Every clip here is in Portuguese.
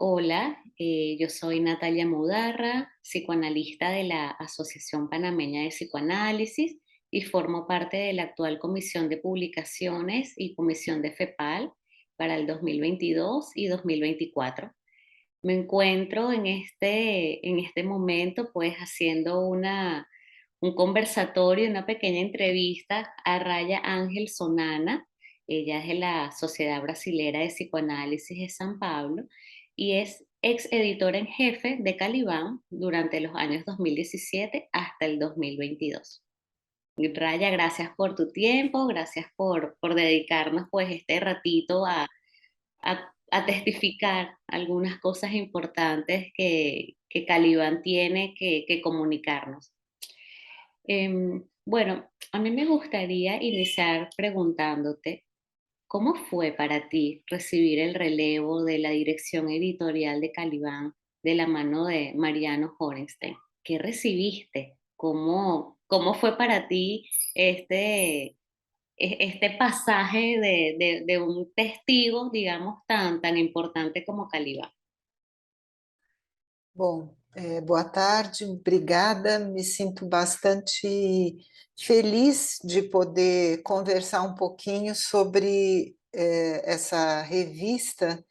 Hola, yo soy Natalia Mudarra, psicoanalista de la Asociación Panameña de Psicoanálisis y formo parte de la actual Comisión de Publicaciones y Comisión de FEPAL para el 2022 y 2024. Me encuentro en este momento pues haciendo un conversatorio, una pequeña entrevista a Raya Ángel Sonana. Ella es de la Sociedad Brasilera de Psicoanálisis de San Pablo y es ex editora en jefe de Calibán durante los años 2017 hasta el 2022. Y Raya, gracias por tu tiempo, gracias por dedicarnos pues este ratito a testificar algunas cosas importantes que Calibán tiene que comunicarnos. Bueno, a mí me gustaría iniciar preguntándote, ¿cómo fue para ti recibir el relevo de la dirección editorial de Calibán de la mano de Mariano Horenstein? ¿Qué recibiste? ¿Cómo fue para ti este pasaje de un testigo, digamos, tan importante como Calibán? Bom, boa tarde, obrigada. Me sinto bastante feliz de poder conversar um pouquinho sobre essa revista,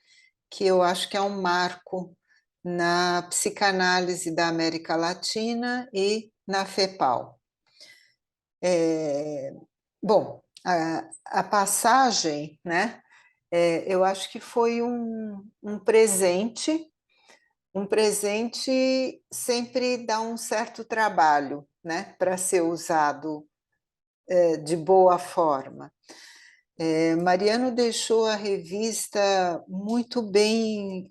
que eu acho que é um marco na psicanálise da América Latina e na FEPAL. Eh, Bom, a passagem, né? Eu acho que foi um presente sempre dá um certo trabalho, né, para ser usado de boa forma. Mariano deixou a revista muito bem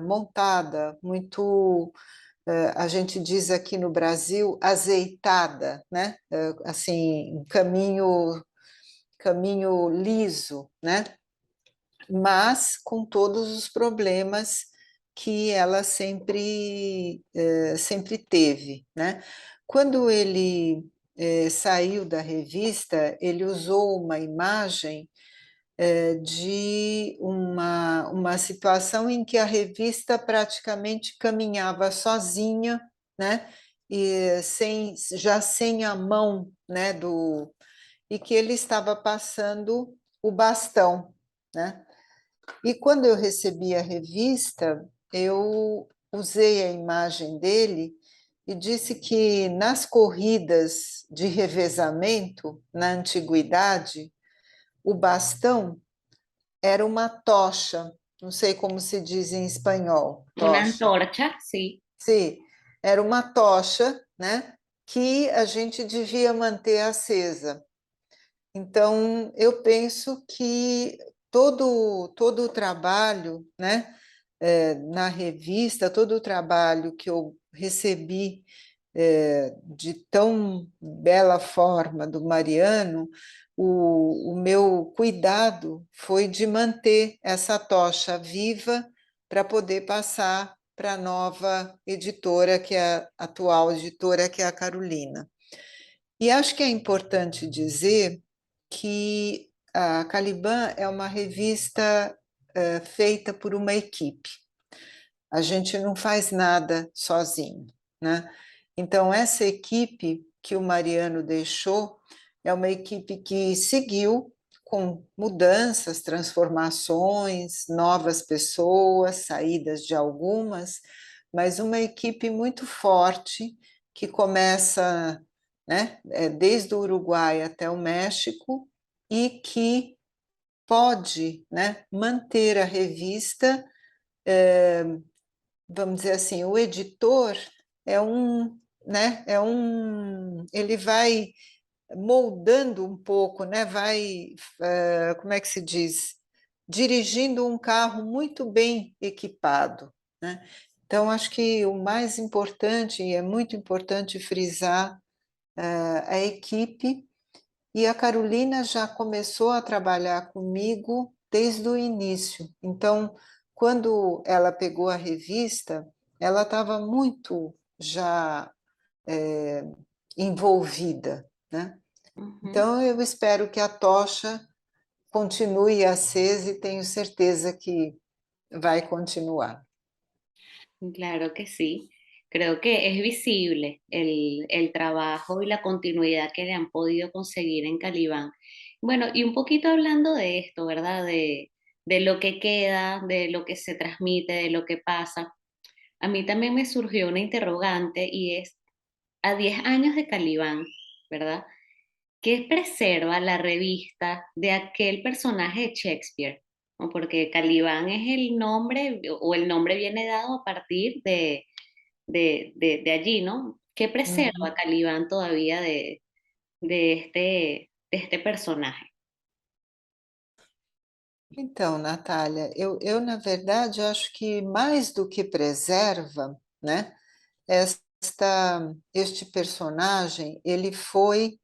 montada, muito, a gente diz aqui no Brasil, azeitada, né? Assim, um caminho liso, né? Mas com todos os problemas que ela sempre teve, né. Quando ele, saiu da revista, ele usou uma imagem, de uma situação em que a revista praticamente caminhava sozinha, né, e sem a mão, né, e que ele estava passando o bastão, né. E quando eu recebi a revista, eu usei a imagem dele e disse que nas corridas de revezamento, na antiguidade, o bastão era uma tocha, não sei como se diz em espanhol, Una tocha. antorcha, sí. Sim, era uma tocha, né, que a gente devia manter acesa. Então, eu penso que todo o trabalho, né, na revista, todo o trabalho que eu recebi, de tão bela forma do Mariano, o meu cuidado foi de manter essa tocha viva para poder passar para a nova editora, que é a atual editora, que é a Carolina. E acho que é importante dizer que a Caliban é uma revista feita por uma equipe. A gente não faz nada sozinho, né? Então, essa equipe que o Mariano deixou é uma equipe que seguiu com mudanças, transformações, novas pessoas, saídas de algumas, mas uma equipe muito forte que começa, né, desde o Uruguai até o México e que pode, né, manter a revista, vamos dizer assim, o editor ele vai moldando um pouco, né, como é que se diz? Dirigindo um carro muito bem equipado, né? Então, acho que o mais importante, e é muito importante frisar, a equipe, e a Carolina já começou a trabalhar comigo desde o início. Então, quando ela pegou a revista, ela estava muito já envolvida, né? Ujú. Então, eu espero que a tocha continue acesa e tenho certeza que vai continuar. Claro que sí. Creo que es visible el trabajo y la continuidad que le han podido conseguir en Calibán. Bueno, y un poquito hablando de esto, ¿verdad? De lo que queda, de lo que se transmite, de lo que pasa. A mí también me surgió una interrogante y es, a 10 años de Calibán, ¿verdad? ¿Qué preserva la revista de aquel personaje de Shakespeare? ¿No? Porque Calibán es el nombre, o el nombre viene dado a partir de allí, ¿no? ¿Qué preserva Uhum. Calibán todavía de este personaje? Então, Natália, na verdade acho que mais do que preserva, né, este personagem, ele foi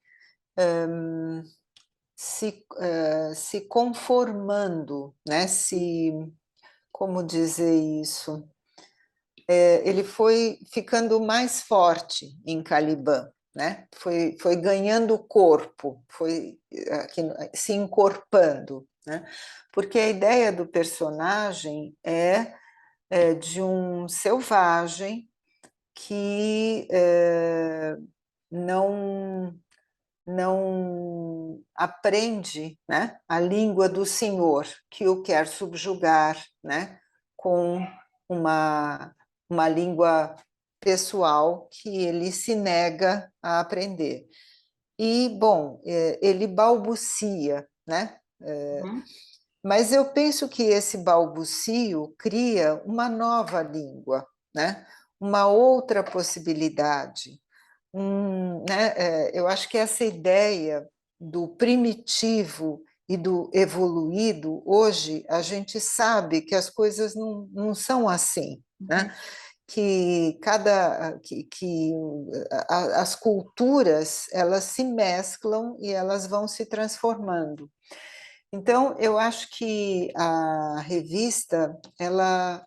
se conformando, né, como dizer isso? Ele foi ficando mais forte em Caliban, né? Foi ganhando corpo, foi se encorpando, né? Porque a ideia do personagem é de um selvagem que não não aprende, né, a língua do senhor, que o quer subjugar, né, com uma, uma língua pessoal que ele se nega a aprender. E, bom, ele balbucia, né? Ujú, Mas eu penso que esse balbucio cria uma nova língua, né? Uma outra possibilidade, né, eu acho que essa ideia do primitivo e do evoluído, hoje a gente sabe que as coisas não são assim, ujú, né? Que as culturas elas se mesclam e elas vão se transformando. Então, eu acho que a revista, ela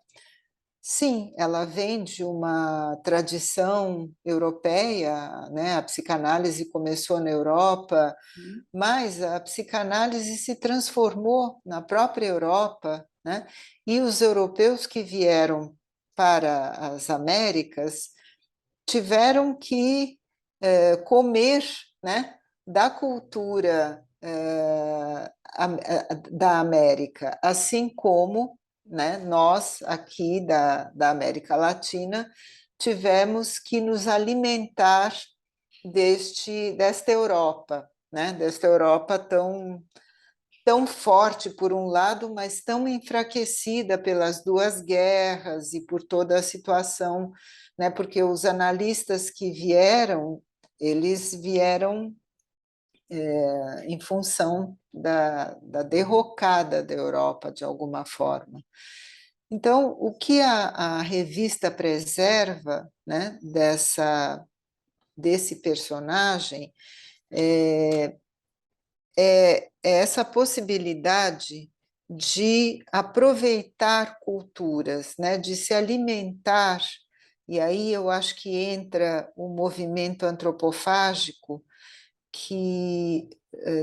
sim, ela vem de uma tradição europeia, né? A psicanálise começou na Europa, ujú, mas a psicanálise se transformou na própria Europa, né? E os europeus que vieram para as Américas tiveram que comer, né, da cultura da América, assim como, né, nós aqui da América Latina tivemos que nos alimentar desta Europa, né, desta Europa tão forte por um lado, mas tão enfraquecida pelas duas guerras e por toda a situação, né? Porque os analistas que vieram, eles vieram em função da derrocada da Europa, de alguma forma. Então, o que a revista preserva, né, desse personagem é essa possibilidade de aproveitar culturas, né, de se alimentar, e aí eu acho que entra o movimento antropofágico, que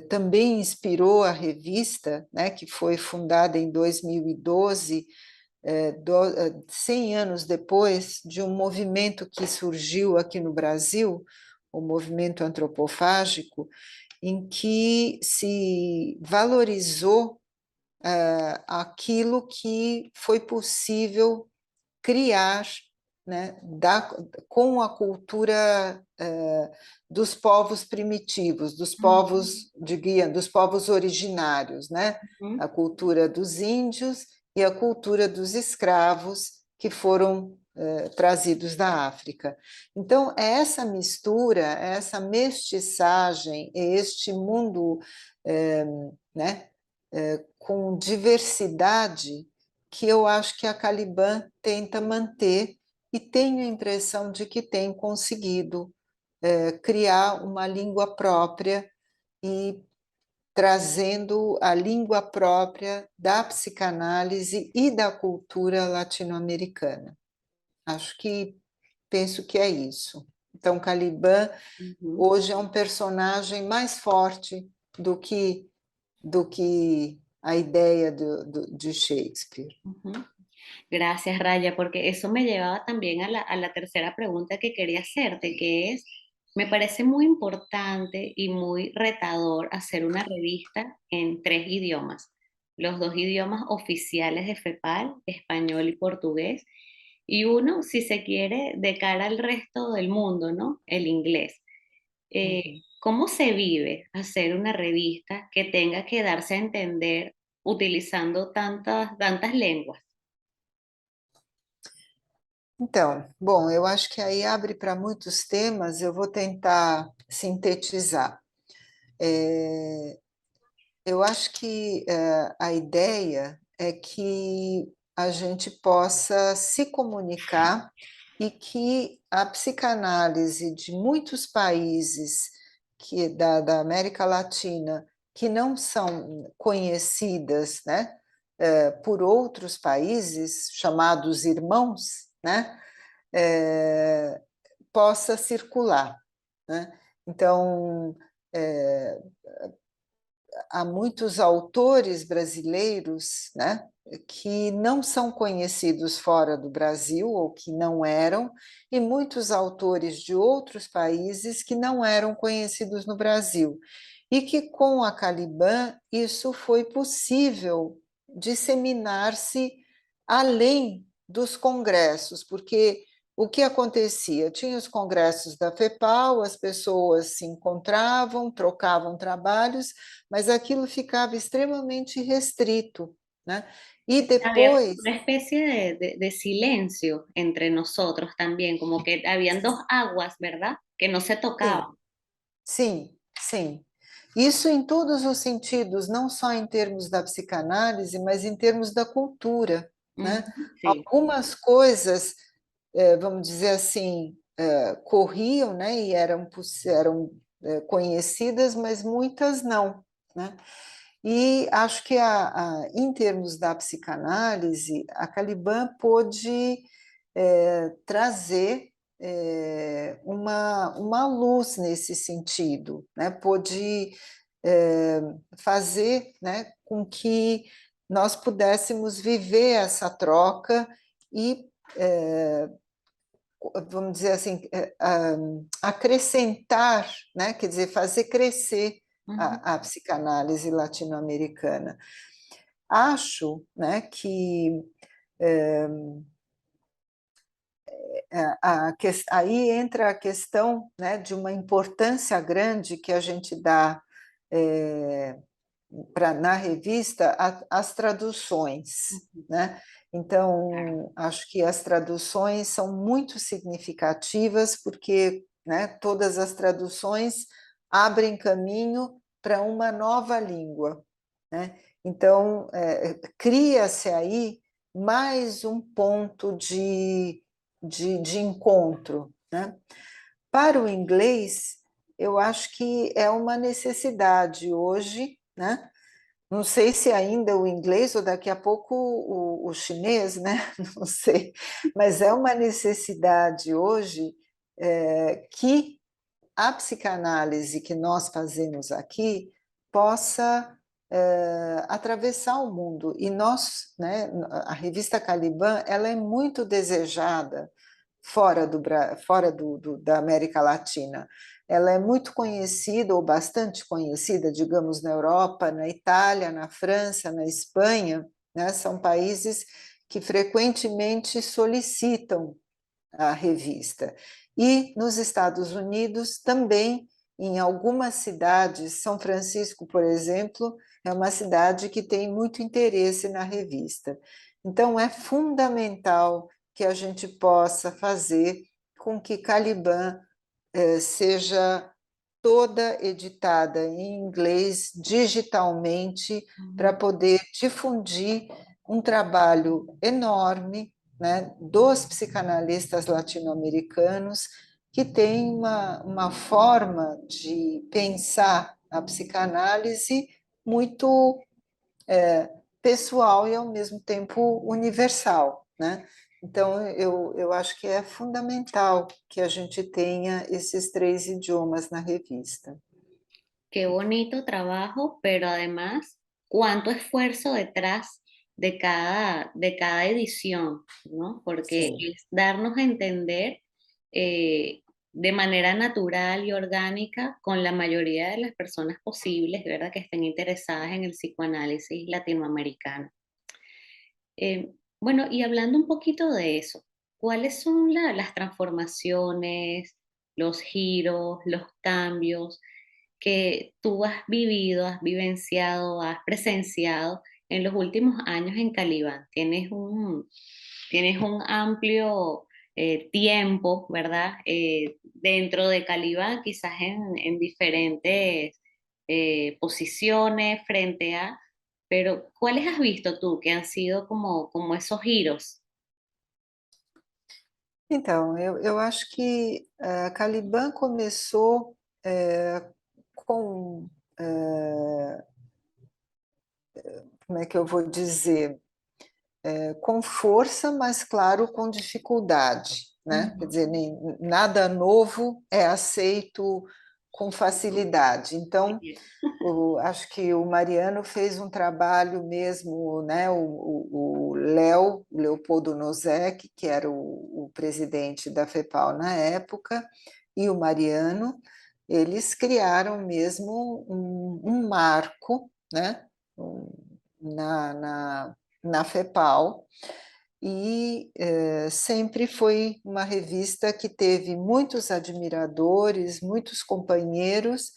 também inspirou a revista, né, que foi fundada em 2012, 100 anos depois de um movimento que surgiu aqui no Brasil, o movimento antropofágico, em que se valorizou aquilo que foi possível criar, né, com a cultura dos povos primitivos, dos povos de guia, dos povos originários, né, ujú, a cultura dos índios e a cultura dos escravos que foram trazidos da África. Então, é essa mistura, é essa mestiçagem, é este mundo né, com diversidade que eu acho que a Caliban tenta manter e tenho a impressão de que tem conseguido criar uma língua própria e trazendo a língua própria da psicanálise e da cultura latino-americana. Penso que é isso. Então, Caliban ujú. hoje é um personagem mais forte do que a ideia de Shakespeare. Ujú. Gracias, Raya, porque eso me llevaba también a la tercera pregunta que quería hacerte, que es, me parece muy importante y muy retador hacer una revista en tres idiomas, los dos idiomas oficiales de FEPAL, español y portugués, y uno, si se quiere, de cara al resto del mundo, ¿no? El inglés. Uhum. ¿Cómo se vive hacer una revista que tenga que darse a entender utilizando tantas lenguas? Então, bom, eu acho que aí abre para muitos temas, eu vou tentar sintetizar. É, eu acho que a ideia é que a gente possa se comunicar e que a psicanálise de muitos países da América Latina que não são conhecidas, né, por outros países chamados irmãos, né, eh, possa circular, né? Então, eh, há muitos autores brasileiros, né, que não são conhecidos fora do Brasil ou que não eram, e muitos autores de outros países que não eram conhecidos no Brasil. E que com a Caliban isso foi possível disseminar-se além dos congressos, porque o que acontecia? Tinha os congressos da FEPAL, as pessoas se encontravam, trocavam trabalhos, mas aquilo ficava extremamente restrito, né? E Había como depois, una especie de silencio entre nosotros también, como que habían dos aguas, ¿verdad? Que no se sim, tocaban. sim, sim. Isso em todos os sentidos, não só em termos da psicanálise, mas em termos da cultura, Ujú, né? sí. Algumas coisas, vamos dizer assim, corriam, né? E eram conhecidas, mas muitas não, né? E acho que em termos da psicanálise, a Caliban pôde trazer uma luz nesse sentido, né? Pôde é, fazer, né, com que nós pudéssemos viver essa troca e, vamos dizer assim, acrescentar, né, quer dizer, fazer crescer Ujú. a psicanálise latino-americana. Acho, né, que aí entra a questão, né, de uma importância grande que a gente dá na revista às traduções, Ujú, né? claro. Então, acho que as traduções são muito significativas, porque, né, todas as traduções abrem caminho para uma nova língua, né? Então, cria-se aí mais um ponto de encontro, né? Para o inglês, eu acho que é uma necessidade hoje, né? Não sei se ainda o inglês ou daqui a pouco o chinês, né? Não sei, mas é uma necessidade hoje que a psicanálise que nós fazemos aqui possa atravessar o mundo. E nós, né, a revista Caliban, ela é muito desejada fora da América Latina. Ela é muito conhecida, ou bastante conhecida, digamos, na Europa, na Itália, na França, na Espanha, né? São países que frequentemente solicitam a revista. E nos Estados Unidos também, em algumas cidades, São Francisco, por exemplo, é uma cidade que tem muito interesse na revista. Então, é fundamental que a gente possa fazer com que Caliban seja toda editada em inglês digitalmente para Ujú. poder difundir um trabalho enorme, né, dos psicanalistas latino-americanos que tem uma forma de pensar a psicanálise muito pessoal e ao mesmo tempo universal, né? Então, eu acho que é fundamental que a gente tenha esses três idiomas na revista. Qué bonito trabajo, pero además, cuánto esfuerzo detrás de cada edición, ¿no? Porque Sim. es darnos a entender eh, de manera natural y orgánica con la mayoría de las personas posibles, ¿verdad? Que estén interesadas en el psicoanálisis latinoamericano. Bueno, y hablando un poquito de eso, ¿cuáles son las transformaciones, los giros, los cambios que tú has vivido, has vivenciado, has presenciado en los últimos años en Calibán? Tienes un amplio tiempo, ¿verdad? Dentro de Calibán, quizás en diferentes posiciones frente a, pero ¿cuáles has visto tú que han sido como esos giros? Então, eu acho que a Caliban começou com, como é que eu vou dizer, com força, mas claro, com dificuldade, né? Quer Uhum. dizer, nada novo é aceito com facilidade. Então, acho que o Mariano fez um trabalho mesmo, né? O Léo, Leopoldo Nozek, que era o presidente da FEPAL na época, e o Mariano, eles criaram mesmo um marco, né? Na, na FEPAL, e sempre foi uma revista que teve muitos admiradores, muitos companheiros,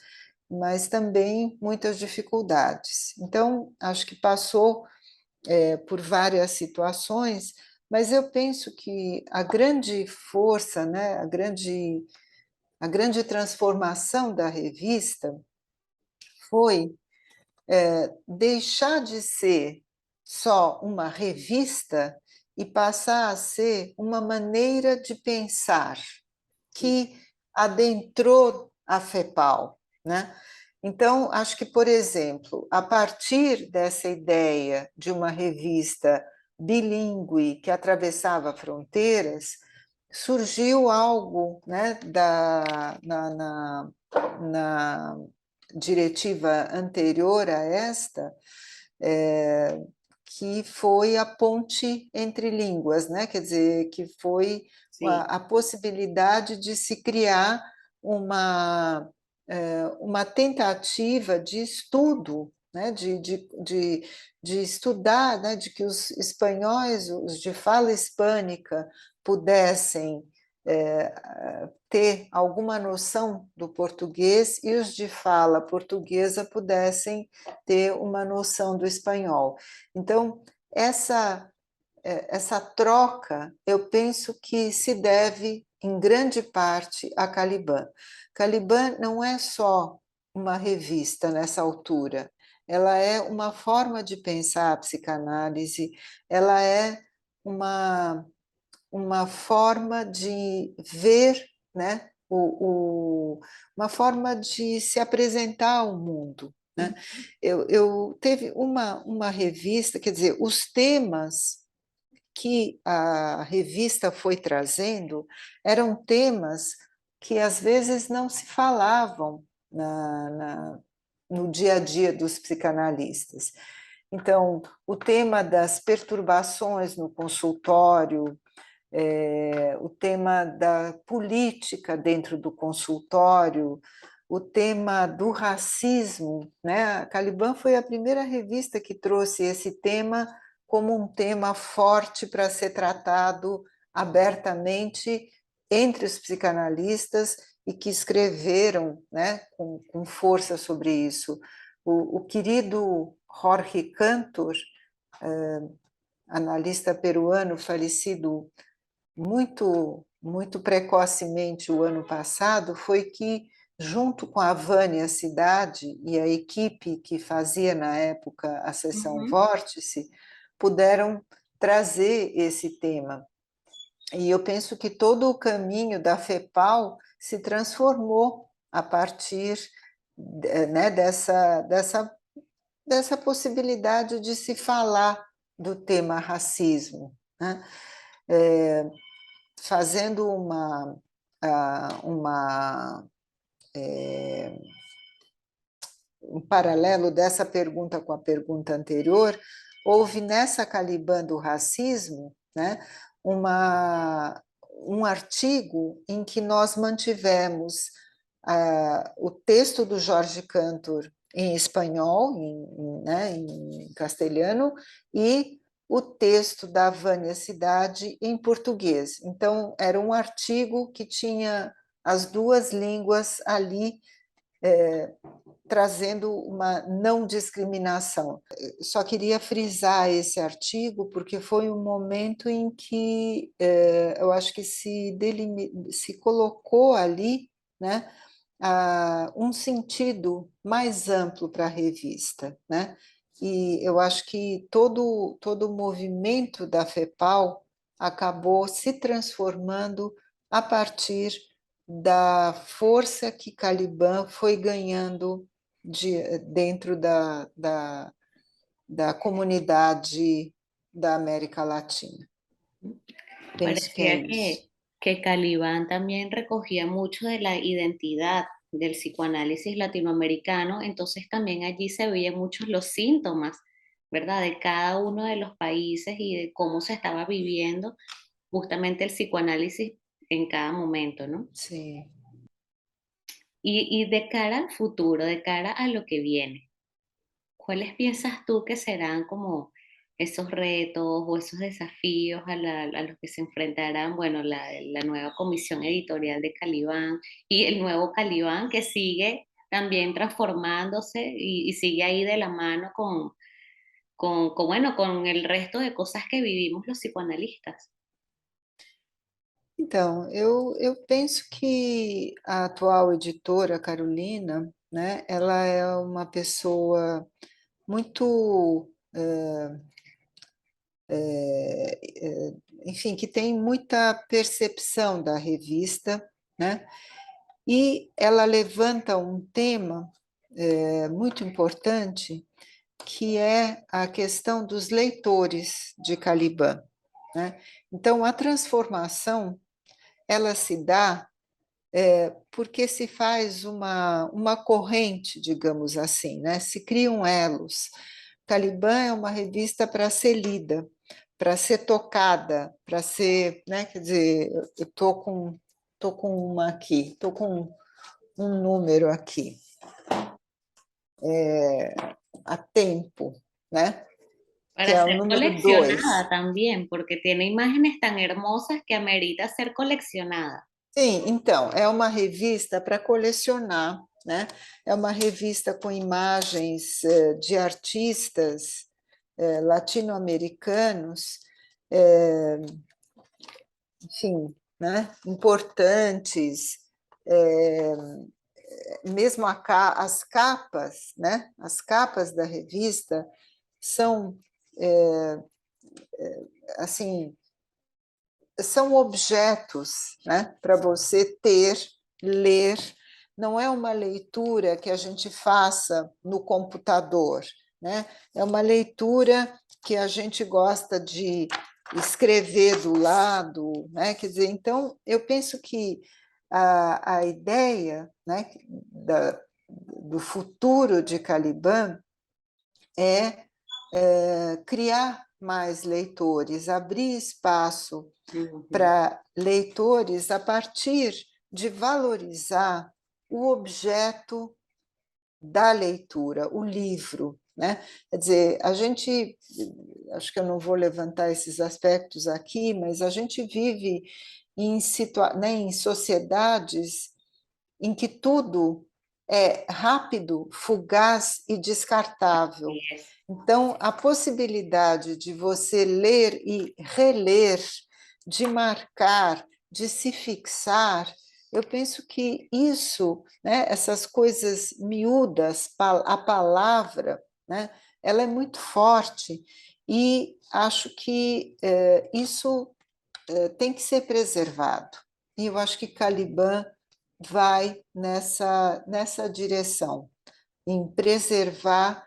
mas também muitas dificuldades. Então, acho que passou por várias situações, mas eu penso que a grande força, né, a grande transformação da revista foi deixar de ser só uma revista e passar a ser uma maneira de pensar que adentrou a FEPAL, né? Então, acho que, por exemplo, a partir dessa ideia de uma revista bilíngue que atravessava fronteiras, surgiu algo, né, na diretiva anterior a esta, é, que foi a ponte entre línguas, né? Quer dizer, que foi Sí, a possibilidade de se criar uma tentativa de estudo, né? De estudar, né? De que os espanhóis, os de fala hispânica, pudessem ter alguma noção do português e os de fala portuguesa pudessem ter uma noção do espanhol. Então, essa troca, eu penso que se deve, em grande parte, a Caliban. Caliban não é só uma revista nessa altura, ela é uma forma de pensar a psicanálise, ela é uma, uma forma de ver, né, uma forma de se apresentar ao mundo. Né? Eu teve uma revista, quer dizer, os temas que a revista foi trazendo eram temas que às vezes não se falavam no dia a dia dos psicanalistas. Então, o tema das perturbações no consultório, o tema da política dentro do consultório, o tema do racismo, né? A Caliban foi a primeira revista que trouxe esse tema como um tema forte para ser tratado abertamente entre os psicanalistas e que escreveram, né, com força sobre isso. O querido Jorge Cantor, analista peruano falecido muito precocemente o ano passado, foi que, junto com a Vânia Cidade e a equipe que fazia na época a sessão ujú, Vórtice, puderam trazer esse tema. E eu penso que todo o caminho da FEPAL se transformou a partir, né, dessa possibilidade de se falar do tema racismo, né? Fazendo uma, um paralelo dessa pergunta com a pergunta anterior, houve nessa Caliban do racismo, né, um artigo em que nós mantivemos o texto do Jorge Cantor em espanhol, né, em castelhano, e o texto da Vânia Cidade em português. Então, era um artigo que tinha as duas línguas ali, trazendo uma não discriminação. Só queria frisar esse artigo, porque foi um momento em que eu acho que se colocou ali, né, um sentido mais amplo para a revista, né? E eu acho que todo o movimento da FEPAL acabou se transformando a partir da força que Caliban foi ganhando dentro da comunidade da América Latina. Penso que é Parecía isso. que Calibán también recogía mucho de la identidad del psicoanálisis latinoamericano, entonces también allí se veían muchos los síntomas, ¿verdad? De cada uno de los países y de cómo se estaba viviendo justamente el psicoanálisis en cada momento, ¿no? Sim. Y de cara al futuro, de cara a lo que viene, ¿cuáles piensas tú que serán como esos retos o esos desafíos a los que se enfrentarán, bueno, la nueva comisión editorial de Calibán y el nuevo Calibán que sigue también transformándose y sigue ahí de la mano bueno, con el resto de cosas que vivimos los psicoanalistas? Então, eu penso que a atual editora, Carolina, né, ela é uma pessoa muito, enfim, que tem muita percepção da revista, né, e ela levanta um tema muito importante, que é a questão dos leitores de Caliban, né? Então, a transformação, ela se dá porque se faz uma corrente, digamos assim, né? Se criam elos. Caliban é uma revista para ser lida, para ser tocada, para ser, né? Quer dizer, eu tô com uma aqui, tô com um número aqui, a tempo, né? Que Para é o ser número 2. coleccionada también, porque tiene imágenes tan hermosas que amerita ser coleccionada. Sim, então, é uma revista para colecionar, né? É uma revista com imagens de artistas latino-americanos, eh, enfim, né? Importantes, eh, mesmo as capas, né? As capas da revista são, assim, são objetos, né, para você ter, ler. Não é uma leitura que a gente faça no computador, né? É uma leitura que a gente gosta de escrever do lado, né? Quer dizer, então, eu penso que a ideia, né, do futuro de Caliban é criar mais leitores, abrir espaço Ujú. para leitores a partir de valorizar o objeto da leitura, o livro, né? Quer dizer, a gente, acho que eu não vou levantar esses aspectos aqui, mas a gente vive né, em sociedades em que tudo é rápido, fugaz e descartável. Así es. Então, a possibilidade de você ler e reler, de marcar, de se fixar, eu penso que isso, né, essas coisas miúdas, a palavra, né, ela é muito forte e acho que isso tem que ser preservado. E eu acho que Caliban vai nessa direção, em preservar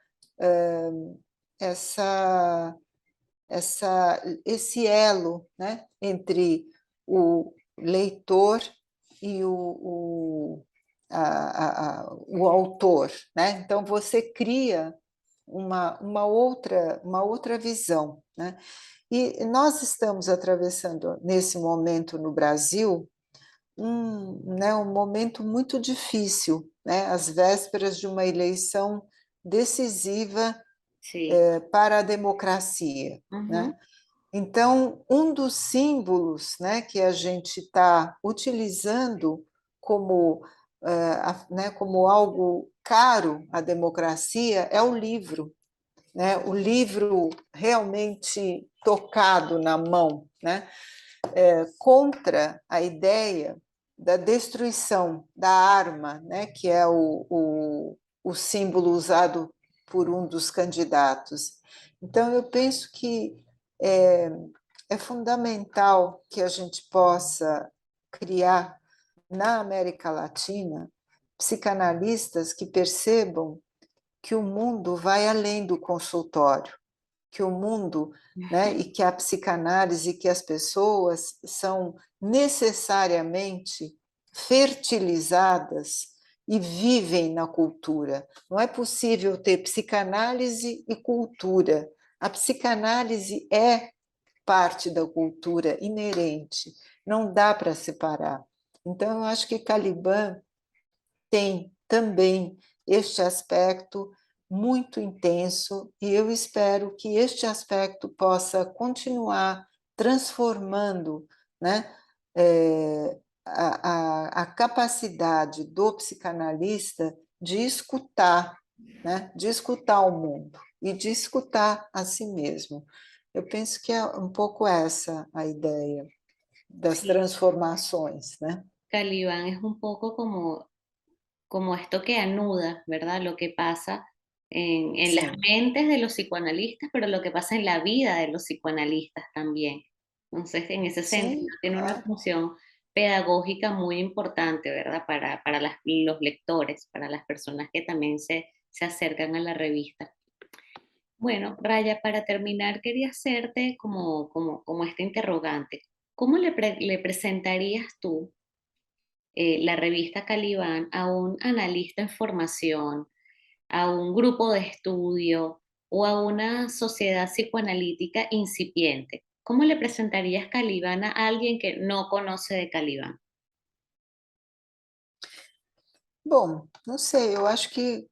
essa, esse elo, né, entre o leitor e o autor, né? Então você cria uma outra visão, né? E nós estamos atravessando, nesse momento no Brasil, né, um momento muito difícil, né? Às vésperas de uma eleição decisiva Sí. para a democracia, né? Ujú. Então, um dos símbolos, né, que a gente está utilizando como, né, como algo caro à democracia é o livro, né? O livro realmente tocado na mão, né? Contra a ideia da destruição da arma, né? Que é o símbolo usado por um dos candidatos. Então, eu penso que é, é fundamental que a gente possa criar na América Latina psicanalistas que percebam que o mundo vai além do consultório, que o mundo, né, e que a psicanálise, que as pessoas são necessariamente fertilizadas e vivem na cultura. Não é possível ter psicanálise e cultura. A psicanálise é parte da cultura inerente, não dá para separar. Então, eu acho que Caliban tem também este aspecto muito intenso, e eu espero que este aspecto possa continuar transformando, né, a capacidade do psicanalista de escutar, né, de escutar o mundo e de escutar a si mesmo. Eu penso que é um pouco essa a ideia das Sí. transformações, né? Calibán es un poco como esto que anuda, ¿verdad? Lo que pasa en las Sim, mentes de los psicoanalistas, pero lo que pasa en la vida de los psicoanalistas también. Entonces, en ese sentido, sim, tiene una claro. función pedagógica muy importante, ¿verdad? Para los lectores, para las personas que también se acercan a la revista. Bueno, Raya, para terminar, quería hacerte como este interrogante. ¿Cómo le presentarías tú la revista Calibán a un analista en formación, a un grupo de estudio o a una sociedad psicoanalítica incipiente? ¿Cómo le presentarías Calibán a alguien que no conoce de Calibán? Bom, não sei, eu acho que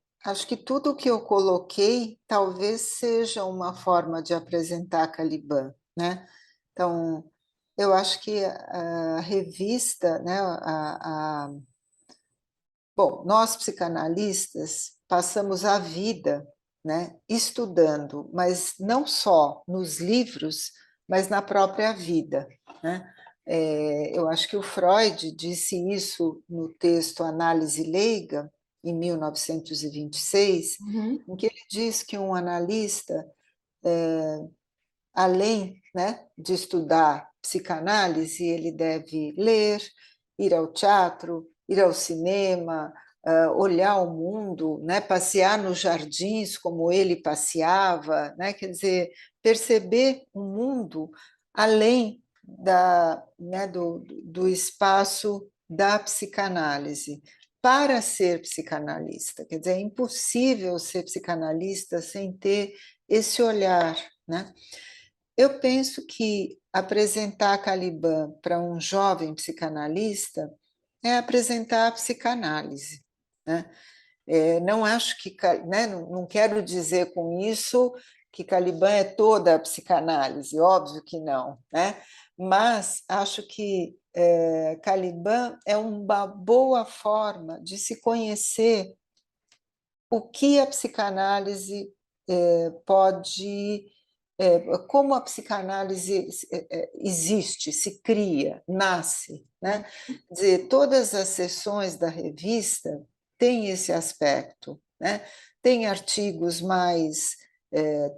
tudo o que eu coloquei talvez seja uma forma de apresentar Caliban, né? Então, eu acho que a revista, né, bom, nós psicanalistas passamos a vida, né, estudando, mas não só nos livros, mas na própria vida, né? Eu acho que o Freud disse isso no texto Análise Leiga, em 1926, Ujú. em que ele diz que um analista, além, né, de estudar psicanálise, ele deve ler, ir ao teatro, ir ao cinema, olhar o mundo, né, passear nos jardins como ele passeava, né, quer dizer, perceber o mundo além né, do espaço da psicanálise. Para ser psicanalista, quer dizer, é impossível ser psicanalista sem ter esse olhar, né? Eu penso que apresentar Caliban para um jovem psicanalista é apresentar a psicanálise, né? Não acho que, né, não quero dizer com isso que Caliban é toda a psicanálise, óbvio que não, né? Mas acho que Caliban é uma boa forma de se conhecer o que a psicanálise pode, como a psicanálise existe, se cria, nasce, né? Quer dizer, todas as sessões da revista têm esse aspecto, né? Tem artigos mais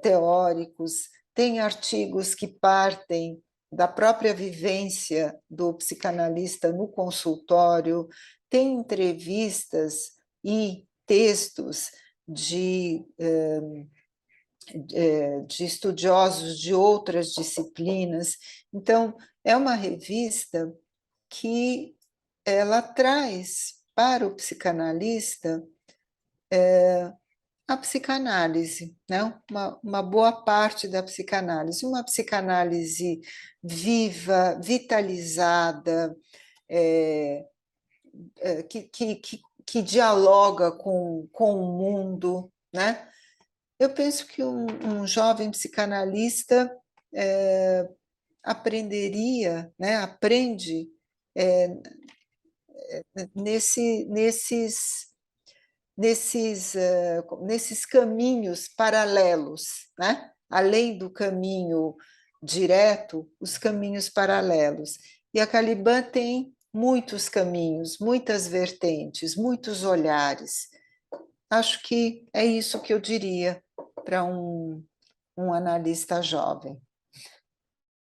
teóricos, tem artigos que partem da própria vivência do psicanalista no consultório, tem entrevistas e textos de, de estudiosos de outras disciplinas. Então, é uma revista que ela traz para o psicanalista a psicanálise, né? Uma boa parte da psicanálise, uma psicanálise viva, vitalizada, é, que dialoga com o mundo, né? Eu penso que um jovem psicanalista aprenderia, né? Aprende é, nesses caminhos paralelos, né? Além do caminho direto, os caminhos paralelos. E a Caliban tem muitos caminhos, muitas vertentes, muitos olhares. Acho que é isso que eu diria para um analista jovem.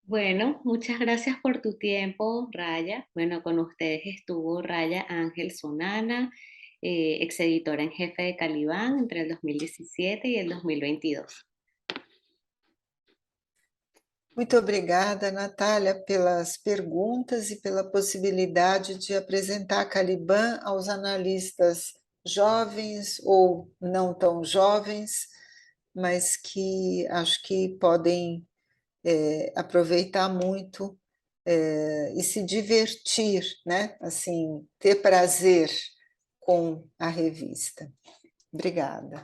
Bueno, muchas gracias por tu tiempo, Raya. Bueno, con ustedes estuvo Raya Ángel Sonana, ex editora en jefe de Calibán entre el 2017 y el 2022. Muito obrigada, Natália, pelas perguntas e pela possibilidade de apresentar a Caliban aos analistas jovens ou não tão jovens, mas que acho que podem aproveitar muito e se divertir, né? Assim, ter prazer com a revista. Obrigada.